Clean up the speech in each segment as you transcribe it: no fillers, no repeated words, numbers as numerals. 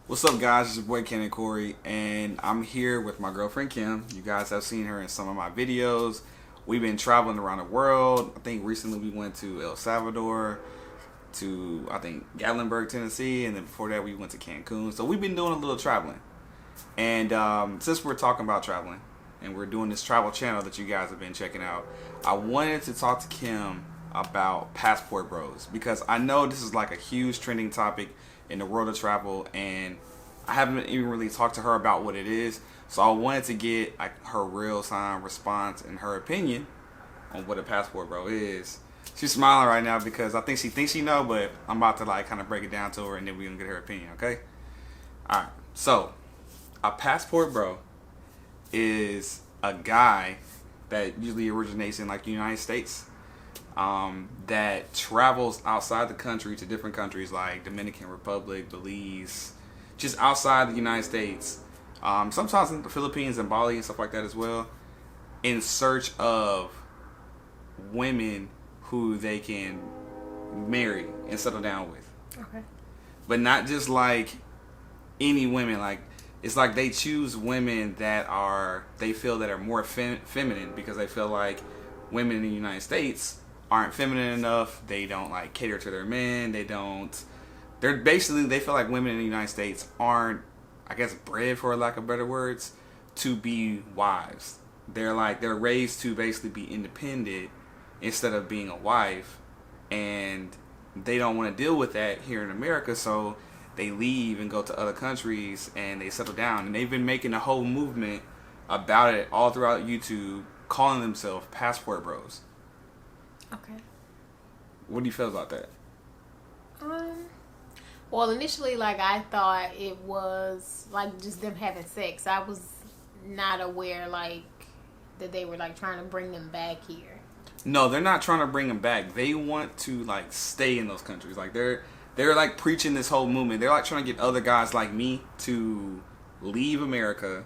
What's up, guys? It's your boy Canon Corey, and I'm here with my girlfriend Kim. You guys have seen her in some of my videos. We've been traveling around the world. I think recently we went to El Salvador, to I think Gatlinburg, Tennessee, and then before that we went to Cancun. So we've been doing a little traveling. And since we're talking about traveling, and we're doing this travel channel that you guys have been checking out, I wanted to talk to Kim about passport bros, because I know this is like a huge trending topic in the world of travel, and I haven't even really talked to her about what it is. So I wanted to get like her real time response and her opinion on what a passport bro is. She's smiling right now because I think she thinks she know, but I'm about to like kind of break it down to her, and then we're gonna get her opinion. Okay. All right. So a passport bro is a guy that usually originates in like the United States, that travels outside the country to different countries like Dominican Republic, Belize, just outside the United States, sometimes in the Philippines and Bali and stuff like that as well, in search of women who they can marry and settle down with. Okay. But not just like any women. Like, it's like they choose women that they feel that are more feminine, because they feel like women in the United States aren't feminine enough. They don't like cater to their men. They feel like women in the United States aren't, I guess, bred, for lack of better words, to be wives. They're raised to basically be independent instead of being a wife, and they don't want to deal with that here in America, so they leave and go to other countries and they settle down. And they've been making a whole movement about it all throughout YouTube, calling themselves passport bros. Okay. What do you feel about that? Well, initially, like, I thought it was like just them having sex. I was not aware like that they were like trying to bring them back here. No, they're not trying to bring them back. They want to like stay in those countries. Like they're like preaching this whole movement. They're like trying to get other guys like me to leave America,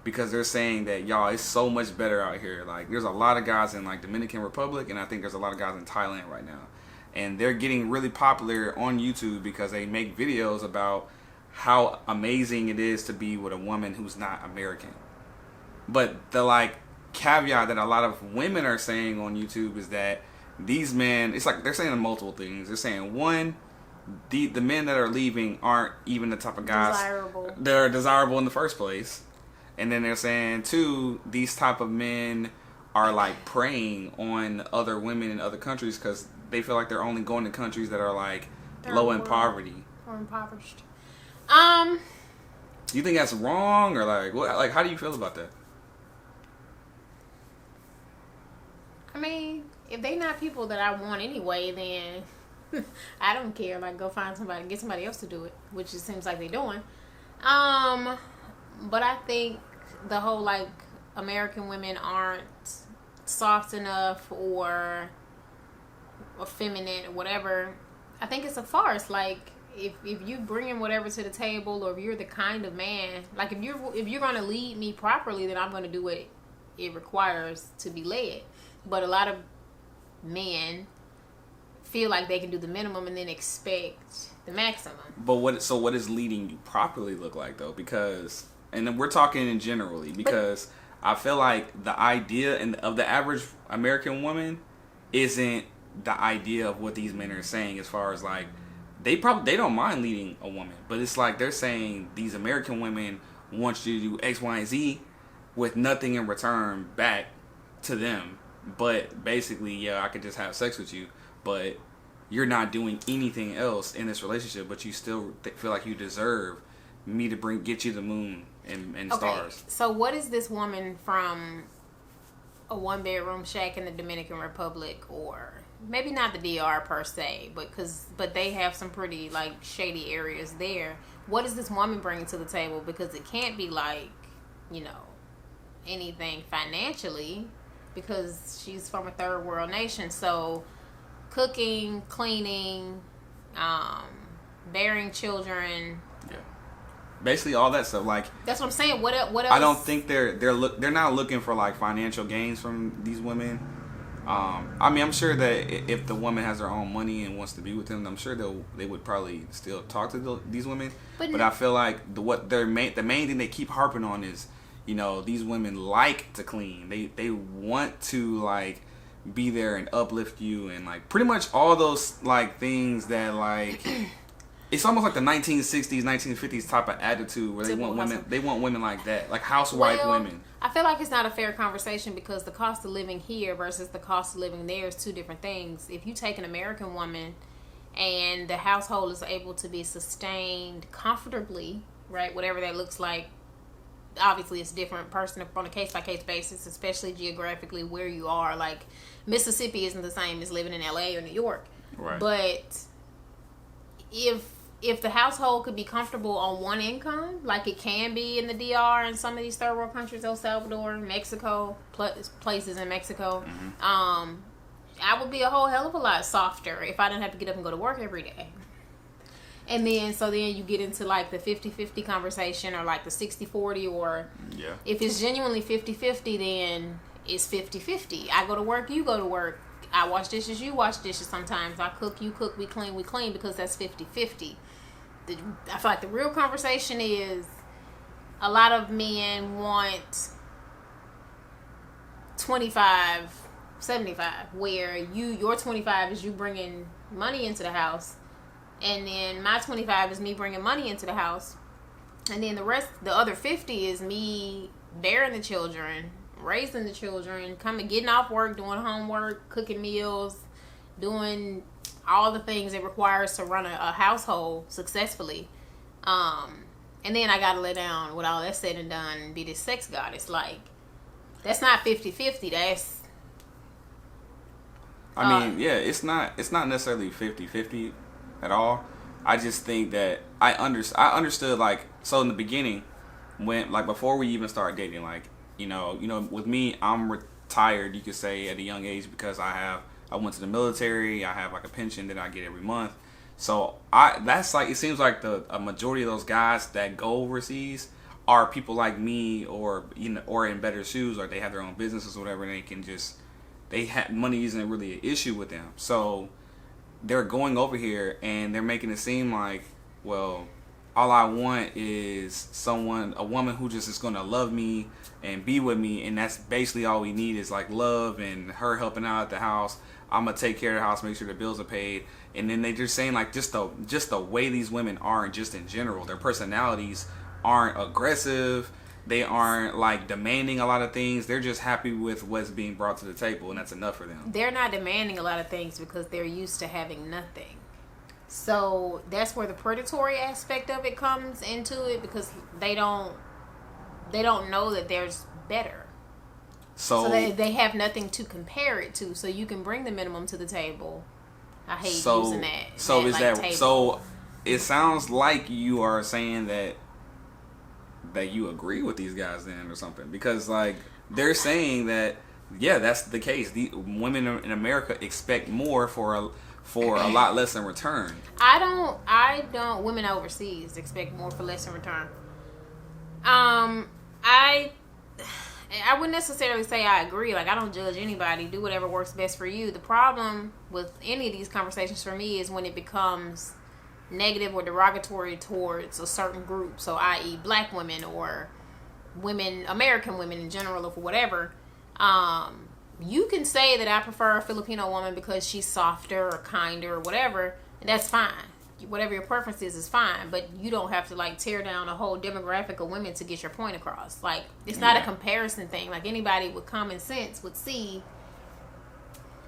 because they're saying that, y'all, it's so much better out here. Like, there's a lot of guys in like Dominican Republic, and I think there's a lot of guys in Thailand right now, and they're getting really popular on YouTube because they make videos about how amazing it is to be with a woman who's not American. But the like caveat that a lot of women are saying on YouTube is that these men, it's like they're saying multiple things. They're saying, one, the men that are leaving aren't even the type of guys that are desirable in the first place. And then they're saying, two, these type of men are like preying on other women in other countries because they feel like they're only going to countries that are like low in poverty or impoverished. You think that's wrong, or like what? Like, how do you feel about that? I mean, if they not people that I want anyway, then I don't care. Like, go find somebody, get somebody else to do it, which it seems like they're doing. But I think the whole like American women aren't soft enough or effeminate or whatever, I think it's a farce. Like, if you bringing whatever to the table, or if you're the kind of man, like if you're gonna lead me properly, then I'm gonna do what it requires to be led. But a lot of men feel like they can do the minimum and then expect the maximum. But what does leading you properly look like, though? Because, and then we're talking in generally, because I feel like the idea of the average American woman isn't the idea of what these men are saying, as far as like they don't mind leading a woman, but it's like they're saying these American women want you to do X, Y, and Z with nothing in return back to them. But basically, yeah, I could just have sex with you, but you're not doing anything else in this relationship, but you still feel like you deserve me to get you the moon and stars. So what is this woman from a one-bedroom shack in the Dominican Republic, or maybe not the DR per se, but they have some pretty like shady areas there. What is this woman bringing to the table? Because it can't be like, anything financially, because she's from a third world nation. So cooking, cleaning, bearing children. Yeah. Basically all that stuff. Like, that's what I'm saying. What else? I don't think they're not looking for like financial gains from these women. I mean, I'm sure that if the woman has her own money and wants to be with him, I'm sure they would probably still talk to these women. But I feel like the main thing they keep harping on is, you know, these women like to clean. They want to like be there and uplift you and like pretty much all those like things that like it's almost like the 1960s, 1950s type of attitude where they want women like that, like housewife women. I feel like it's not a fair conversation because the cost of living here versus the cost of living there is two different things. If you take an American woman and the household is able to be sustained comfortably, right, whatever that looks like, obviously it's different person on a case-by-case basis, especially geographically where you are. Like Mississippi isn't the same as living in LA or New York. Right. But if the household could be comfortable on one income, like it can be in the DR and some of these third world countries, El Salvador, Mexico, places in Mexico, I would be a whole hell of a lot softer if I didn't have to get up and go to work every day. And then, so then you get into like the 50-50 conversation or like the 60-40 or if it's genuinely 50-50, then it's 50-50. I go to work, you go to work. I wash dishes, you wash dishes sometimes. I cook, you cook, we clean because that's 50-50. I feel like the real conversation is a lot of men want 25-75, where your 25 is you bringing money into the house, and then my 25 is me bringing money into the house, and then the other 50 is me bearing the children, raising the children, getting off work, doing homework, cooking meals, doing all the things it requires to run a household successfully. And then I gotta lay down with all that said and done and be this sex goddess. Like, that's not 50-50. That's I mean, yeah, it's not necessarily 50-50 at all. I just think that I understood, like, so in the beginning, when, like, before we even started dating, like, you know, with me, I'm retired, you could say, at a young age because I went to the military. I have like a pension that I get every month. So that's like, it seems like a majority of those guys that go overseas are people like me, or or in better shoes, or they have their own businesses or whatever, and they can just money isn't really an issue with them. So they're going over here and they're making it seem like, well, all I want is a woman who just is going to love me and be with me, and that's basically all we need is like love and her helping out at the house. I'm gonna take care of the house, make sure the bills are paid, and then they're just saying like just the way these women are, and just in general, their personalities aren't aggressive. They aren't like demanding a lot of things. They're just happy with what's being brought to the table, and that's enough for them. They're not demanding a lot of things because they're used to having nothing. So that's where the predatory aspect of it comes into it, because they don't know that there's better. So they have nothing to compare it to. So you can bring the minimum to the table. I hate using that. So that, is like, that table. So? It sounds like you are saying that you agree with these guys then, or something, because like they're saying that that's the case. The women in America expect more for a lot less in return. I don't. Women overseas expect more for less in return. I wouldn't necessarily say I agree. Like, I don't judge anybody. Do whatever works best for you. The problem with any of these conversations for me is when it becomes negative or derogatory towards a certain group. So, i.e., black women or women, American women in general, or whatever. You can say that I prefer a Filipino woman because she's softer or kinder or whatever, and that's fine. Whatever your preference is fine, but you don't have to like tear down a whole demographic of women to get your point across. Like, it's not a comparison thing. Like, anybody with common sense would see,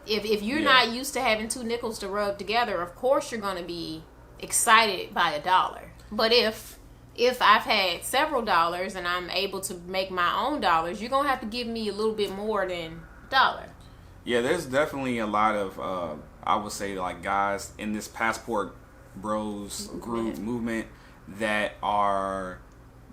if you're not used to having two nickels to rub together, of course you're going to be excited by $1. But if I've had several dollars and I'm able to make my own dollars, you're going to have to give me a little bit more than $1. Yeah, there's definitely a lot of I would say, like, guys in this passport bros group movement that are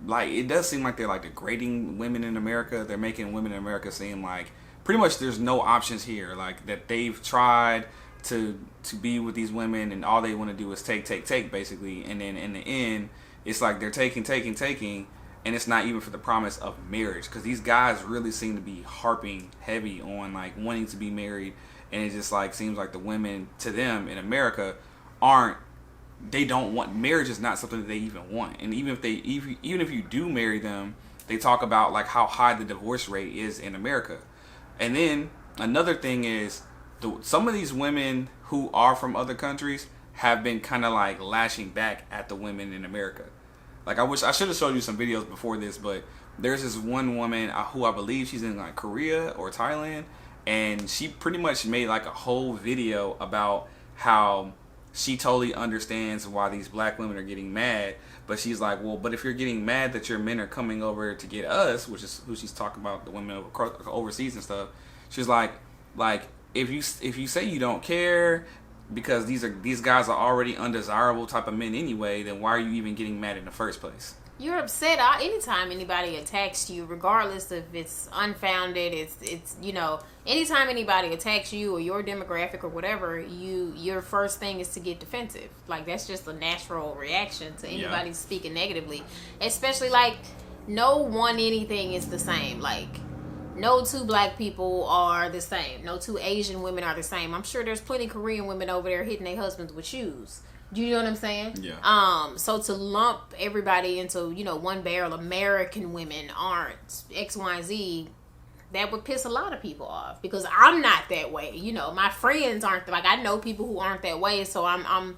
like, it does seem like they're like degrading women in America. They're making women in America seem like pretty much there's no options here, like that they've tried to be with these women and all they want to do is take basically, and then in the end it's like they're taking, and it's not even for the promise of marriage, because these guys really seem to be harping heavy on like wanting to be married, and it just like seems like the women to them in America they don't want marriage. Is not something that they even want. And even if you do marry them, they talk about like how high the divorce rate is in America. And then another thing is some of these women who are from other countries have been kind of like lashing back at the women in America. Like I should have showed you some videos before this, but there's this one woman who I believe she's in like Korea or Thailand, and she pretty much made like a whole video about how she totally understands why these black women are getting mad, but she's like, well, but if you're getting mad that your men are coming over to get us, which is who she's talking about, the women overseas and stuff, she's like if you say you don't care because these guys are already undesirable type of men anyway, then why are you even getting mad in the first place? You're upset anytime anybody attacks you, regardless if it's unfounded. It's anytime anybody attacks you or your demographic or whatever, your first thing is to get defensive. Like that's just a natural reaction to anybody speaking negatively. Especially like no one anything is the same. Like no two black people are the same. No two Asian women are the same. I'm sure there's plenty Korean women over there hitting their husbands with shoes. Do you know what I'm saying? Yeah. So to lump everybody into, one barrel, American women aren't X, Y, and Z, that would piss a lot of people off because I'm not that way. My friends aren't like, I know people who aren't that way. So I'm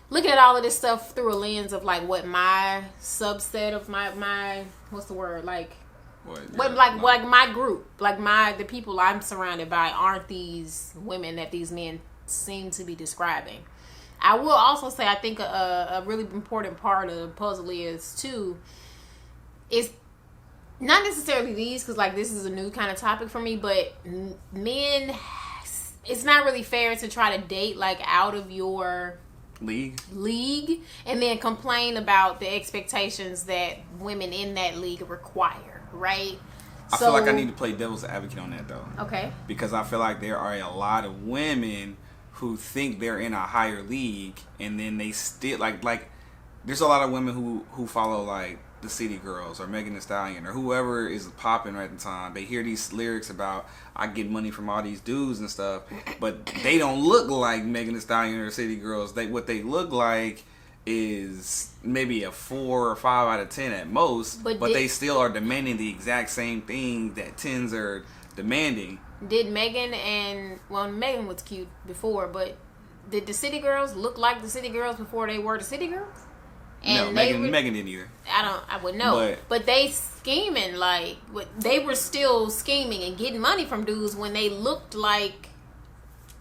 looking at all of this stuff through a lens of like what my subset of my what's the word? Like, like my group, like the people I'm surrounded by aren't these women that these men seem to be describing. I will also say I think a really important part of the puzzle is not necessarily these, because like this is a new kind of topic for me, but men, it's not really fair to try to date like out of your league and then complain about the expectations that women in that league require, right? I feel like I need to play devil's advocate on that though. Okay. Because I feel like there are a lot of women who think they're in a higher league, and then they still like there's a lot of women who follow like the City Girls or Megan Thee Stallion or whoever is popping right at the time. They hear these lyrics about I get money from all these dudes and stuff, but they don't look like Megan Thee Stallion or City Girls. What they look like is maybe a 4 or 5 out of 10 at most, but they still are demanding the exact same thing that 10s are demanding. Did Megan Megan was cute before, but did the City Girls look like the City Girls before they were the City Girls? And no, Megan didn't either. I would know. But they scheming like, they were still scheming and getting money from dudes when they looked like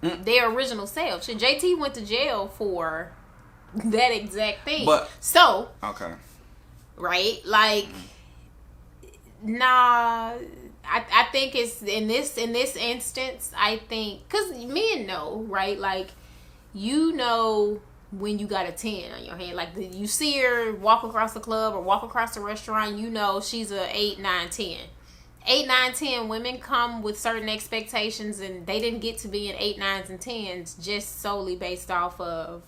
their original selves. So JT went to jail for that exact thing. Okay. Right? Like, nah. I think it's in this instance. I think because men know, right? Like, when you got a 10 on your hand, like you see her walk across the club or walk across the restaurant, she's a 8, 9, 10. 8, 9, 10 women come with certain expectations, and they didn't get to be in 8, 9s, and 10s just solely based off of.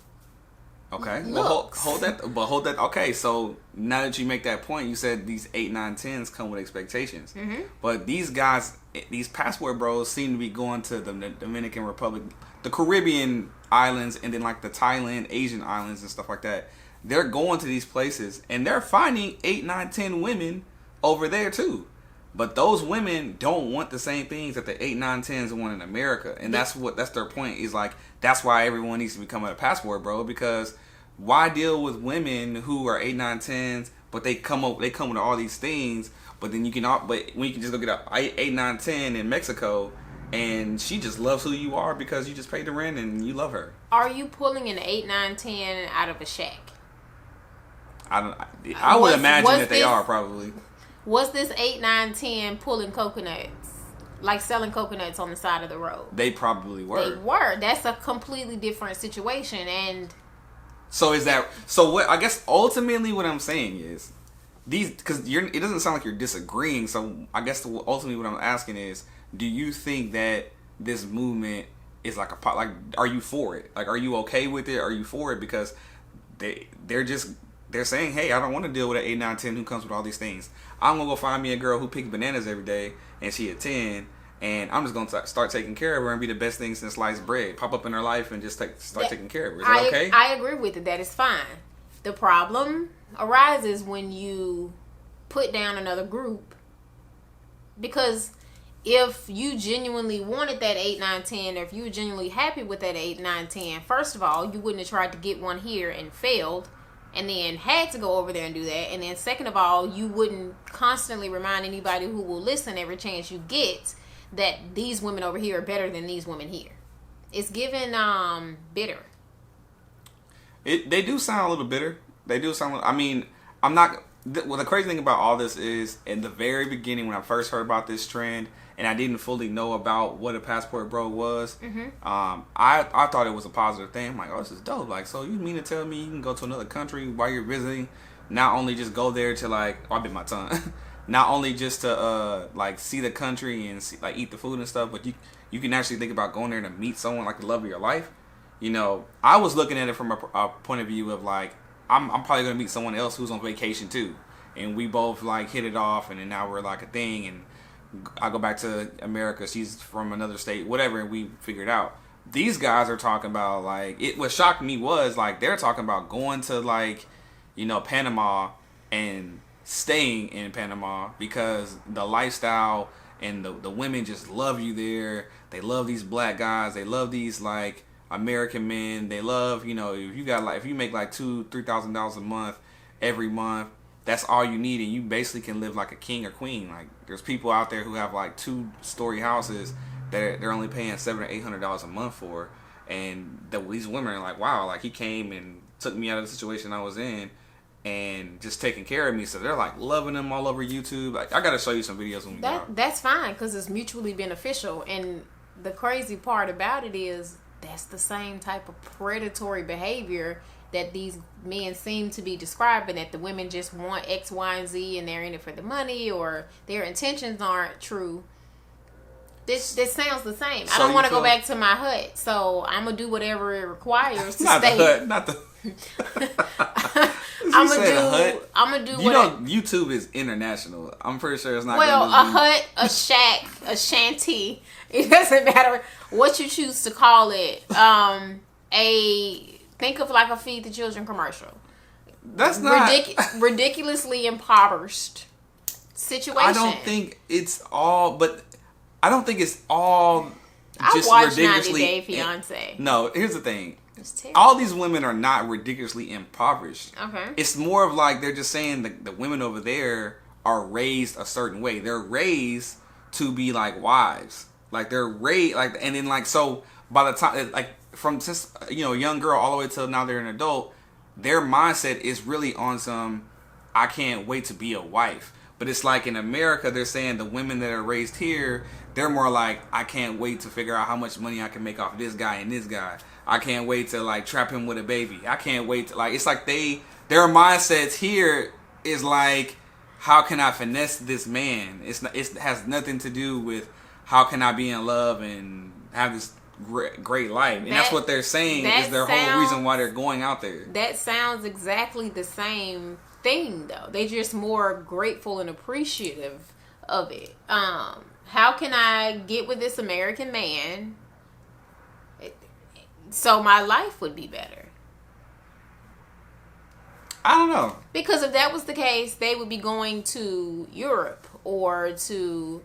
Okay, well, hold that. Okay, so now that you make that point, you said these 8, 9, 10s come with expectations. Mm-hmm. But these guys, these passport bros, seem to be going to the Dominican Republic, the Caribbean islands, and then like the Thailand, Asian islands and stuff like that. They're going to these places, and they're finding 8, 9, 10 women over there too. But those women don't want the same things that the 8, 9, 10s want in America. And that's their point, is like, that's why everyone needs to become a passport bro, because why deal with women who are 8, 9, 10s, but they come with all these things, but when you can just go get a 8, 9, 10 in Mexico, and she just loves who you are because you just paid the rent and you love her. Are you pulling an 8, 9, 10 out of a shack? I would imagine that they are probably. Was this 8, 9, 10 pulling coconuts? Like selling coconuts on the side of the road? They probably were. They were. That's a completely different situation. And so what, I guess ultimately what I'm saying is these, because it doesn't sound like you're disagreeing. So I guess ultimately what I'm asking is, do you think that this movement is like are you for it? Like, are you okay with it? Are you for it? Because they're just they're saying, hey, I don't want to deal with an 8, 9, 10 who comes with all these things. I'm going to go find me a girl who picks bananas every day and she a 10, and I'm just going to start taking care of her and be the best thing since sliced bread. Pop up in her life and just start taking care of her. Is that okay? I agree with it. That is fine. The problem arises when you put down another group, because if you genuinely wanted that 8, 9, 10, or if you were genuinely happy with that 8, 9, 10, first of all, you wouldn't have tried to get one here and failed, and then had to go over there and do that. And then second of all, you wouldn't constantly remind anybody who will listen every chance you get that these women over here are better than these women here. It's given bitter. They do sound a little bitter. They do sound. I mean, I'm not. Well, the crazy thing about all this is, in the very beginning when I first heard about this trend, and I didn't fully know about what a passport bro was, I thought it was a positive thing. I'm like, oh, this is dope. Like, so you mean to tell me you can go to another country while you're visiting, not only just go there to like, oh, I bit my tongue, not only just to like see the country and see, like eat the food and stuff, but you can actually think about going there to meet someone like the love of your life. You know, I was looking at it from a point of view of like, I'm probably gonna meet someone else who's on vacation too, and we both like hit it off, and then now we're like a thing, and I go back to America, she's from another state, whatever, and we figure it out. These guys are talking about like, what shocked me was like they're talking about going to like, you know, Panama and staying in Panama because the lifestyle and the women just love you there. They love these black guys. They love these like American men. They love, you know, if you make like $2,000-$3,000 a month every month, that's all you need, and you basically can live like a king or queen. Like, there's people out there who have like 2-story houses that they're only paying $700 or $800 a month for, and these women are like, wow, like he came and took me out of the situation I was in and just taking care of me. So they're like loving them all over YouTube. Like, I gotta show you some videos when we go. That's fine, because it's mutually beneficial. And the crazy part about it is that's the same type of predatory behavior that these men seem to be describing, that the women just want X, Y, and Z, and they're in it for the money, or their intentions aren't true. This sounds the same. So I don't want to go back to my hut, so I'm gonna do whatever it requires to not stay. The hut, not the. I'm gonna do. You know, YouTube is international. I'm pretty sure it's not. Well, a hut, a shack, a shanty. It doesn't matter what you choose to call it. Think of like a Feed the Children commercial. That's not ridiculously impoverished situation. I don't think it's all, but I don't think it's all just I watched ridiculously. 90 Day Fiance. No, here's the thing. All these women are not ridiculously impoverished. Okay. It's more of like they're just saying the women over there are raised a certain way. They're raised to be like wives. Like they're raised like, and then like, so by the time like from since, you know, a young girl all the way till now they're an adult, their mindset is really on some, I can't wait to be a wife. But it's like in America, they're saying the women that are raised here, they're more like, I can't wait to figure out how much money I can make off this guy and this guy. I can't wait to like trap him with a baby. I can't wait to like, it's like their mindsets here is like, how can I finesse this man? It has nothing to do with how can I be in love and have this great life. And that's what they're saying is their whole reason why they're going out there. That sounds exactly the same thing though. They're just more grateful and appreciative of it. How can I get with this American man so my life would be better? I don't know. Because if that was the case, they would be going to Europe or to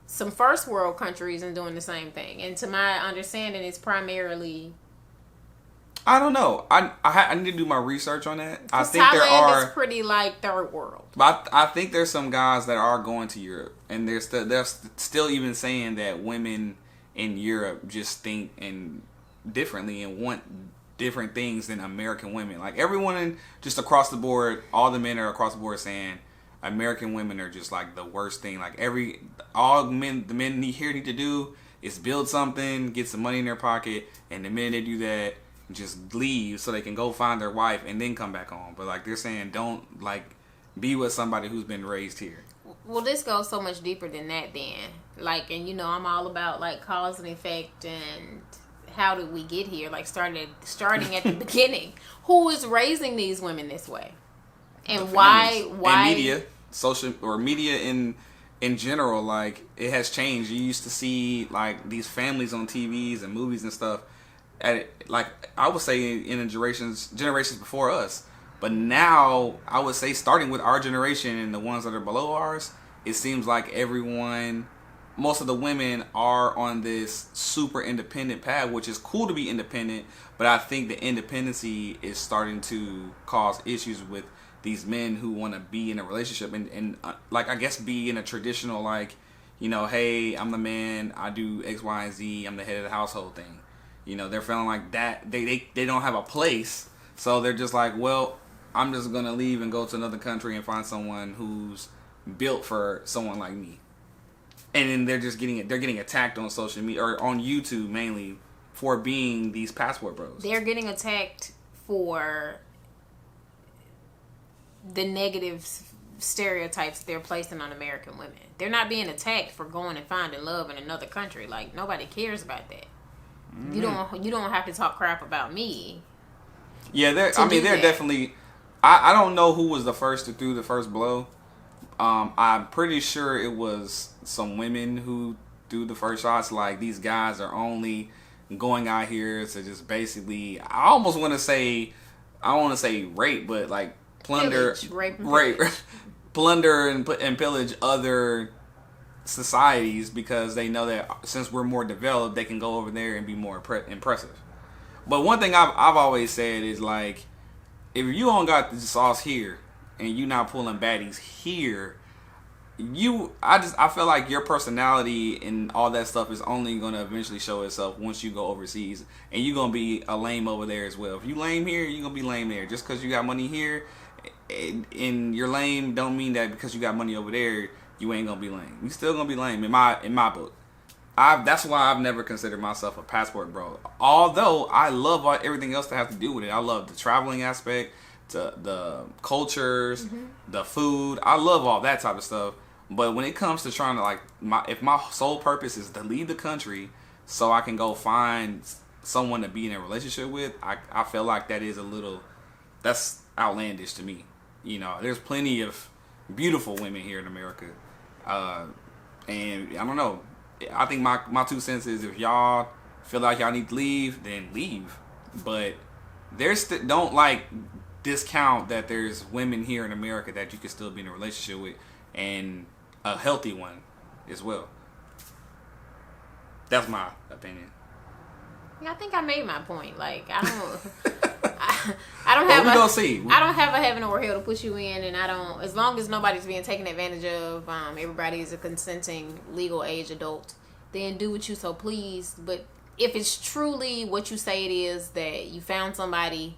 some first world countries and doing the same thing. And to my understanding, it's primarily... I don't know. I need to do my research on that. I think Thailand there are... is pretty like third world. But I think there's some guys that are going to Europe. And they're still even saying that women in Europe just think and differently and want different things than American women. Like everyone just across the board, all the men are across the board saying American women are just like the worst thing. Like the men need to do is build something, get some money in their pocket, and the minute they do that, just leave so they can go find their wife and then come back home. But like they're saying, don't like be with somebody who's been raised here. Well, this goes so much deeper than that then. Like, and you know, I'm all about like cause and effect and how did we get here? Like starting at the beginning. Who is raising these women this way? And why and media, social or media in general, like it has changed. You used to see like these families on TVs and movies and stuff like I would say in the generations before us. But now I would say starting with our generation and the ones that are below ours, it seems like most of the women are on this super independent path, which is cool to be independent, but I think the independency is starting to cause issues with these men who want to be in a relationship and like I guess be in a traditional like, hey, I'm the man, I do X, Y, and Z, I'm the head of the household thing. They're feeling like that they don't have a place, so they're just like, well, I'm just gonna leave and go to another country and find someone who's built for someone like me. And then they're getting attacked on social media or on YouTube mainly for being these passport bros. They're getting attacked for the negative stereotypes they're placing on American women. They're not being attacked for going and finding love in another country. Like nobody cares about that. Mm-hmm. You don't have to talk crap about me. Yeah, they're definitely. I don't know who was the first to do the first blow. I'm pretty sure it was some women who do the first shots. Like these guys are only going out here to just basically. I don't want to say rape, but like plunder, plunder and pillage other societies because they know that since we're more developed, they can go over there and be more impressive. But one thing I've always said is like, if you don't got the sauce here and you not pulling baddies here, I feel like your personality and all that stuff is only gonna eventually show itself once you go overseas, and you're gonna be a lame over there as well. If you lame here, you're gonna be lame there. Just because you got money here and you're lame, don't mean that because you got money over there, you ain't gonna be lame. You still gonna be lame in my book. That's why I've never considered myself a passport bro. Although I love everything else that has to do with it. I love the traveling aspect, the cultures, the food. I love all that type of stuff. But when it comes to trying to if my sole purpose is to leave the country so I can go find someone to be in a relationship with, I feel like that's outlandish to me. There's plenty of beautiful women here in America. And I don't know. I think my 2 cents is if y'all feel like y'all need to leave, then leave. But don't discount that there's women here in America that you can still be in a relationship with, and a healthy one as well. That's my opinion. Yeah, I think I made my point. Like I don't have a heaven or hell to put you in, and as long as nobody's being taken advantage of, everybody is a consenting legal age adult, then do what you so please. But if it's truly what you say it is, that you found somebody,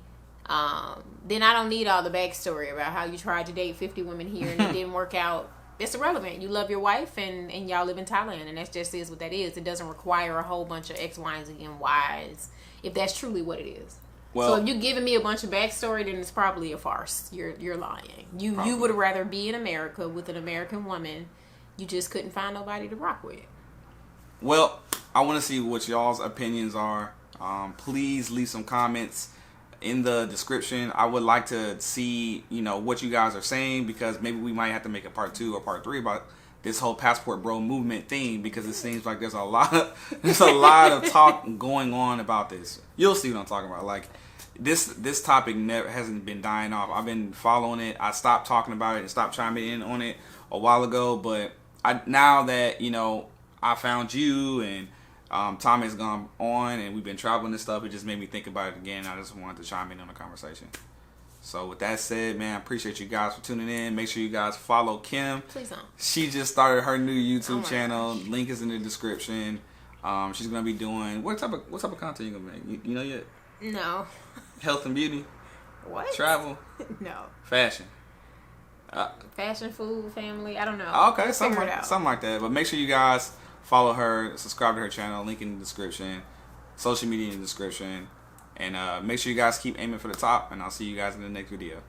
then I don't need all the backstory about how you tried to date 50 women here and it didn't work out. It's irrelevant. You love your wife and y'all live in Thailand, and that just is what that is. It doesn't require a whole bunch of X, Y, and Z and Y's if that's truly what it is. Well, so if you're giving me a bunch of backstory, then it's probably a farce. You're lying. You would rather be in America with an American woman. You just couldn't find nobody to rock with. Well, I want to see what y'all's opinions are. Please leave some comments in the description. I would like to see what you guys are saying, because maybe we might have to make a part 2 or part 3 about this whole passport bro movement thing, because it seems like there's a lot of talk going on about this. You'll see what I'm talking about. Like this topic hasn't been dying off. I've been following it. I stopped talking about it and stopped chiming in on it a while ago, but now that I found you and Tom has gone on and we've been traveling and stuff, it just made me think about it again. I just wanted to chime in on the conversation. So with that said, man, I appreciate you guys for tuning in. Make sure you guys follow Kim. Please don't. She just started her new YouTube channel. Gosh. Link is in the description. She's gonna be doing what type of content you gonna make? You know yet? No. Health and beauty. What? Travel. No. Fashion. Fashion, food, family. I don't know. Okay, something like that. But make sure you guys follow her, subscribe to her channel, link in the description, social media in the description, and make sure you guys keep aiming for the top, and I'll see you guys in the next video.